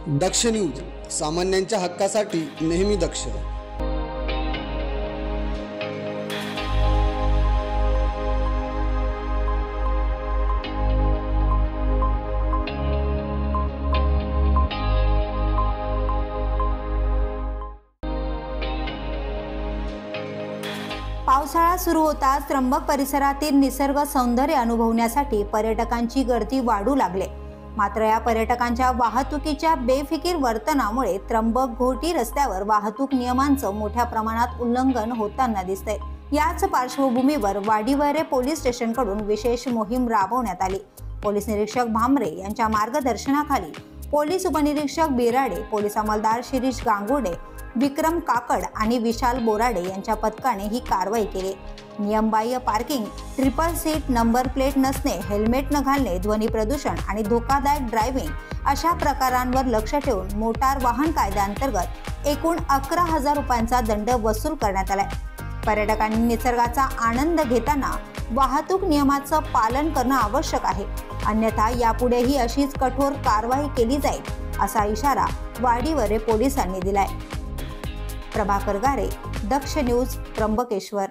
दक्ष news, सामान्यांच्या हक्कासाठी नेहमी दक्ष। पावसाळा सुरू होताच त्र्यंबक परिसरातील निसर्ग सौंदर्य अनुभवण्यासाठी पर्यटकांची गर्दी वाढू लागले। मात्र या पर्यटकांच्या वाहतुकीच्या बेफिकीर वर्तनामुळे त्र्यंबक घोटी रस्त्यावर वाहतूक नियमांचं मोठ्या प्रमाणात उल्लंघन होताना दिसतंय। याच पार्श्वभूमीवर वाडीवरे पोलीस स्टेशनकडून विशेष मोहीम राबवण्यात आली। पोलीस निरीक्षक भामरे यांच्या मार्गदर्शनाखाली पोलीस उपनिरीक्षक बिराडे, पोलीस अंमलदार शिरीष गांगुर्डे, विक्रम काकड आणि विशाल बोराडे यांच्या पथकाने ही कारवाई केली। नियमबाह्य parking, triple seat, number plate नसणे, हेल्मेट न घालणे, ध्वनी प्रदूषण आणि धोकादायक ड्रायव्हिंग अशा प्रकारांवर लक्ष ठेवून मोटार वाहन कायद्याअंतर्गत एकूण 11,000 रुपयांचा दंड वसूल करण्यात आलाय। पर्यटकांनी निसर्गाचा आनंद घेताना वाहतूक नियमांचं पालन करणं आवश्यक आहे, अन्यथा यापुढेही अशीच कठोर कारवाई केली जाईल असा इशारा वाडीवरे पोलिसांनी दिलाय। प्रभाकर गारे, दक्ष न्यूज, त्र्यंबकेश्वर।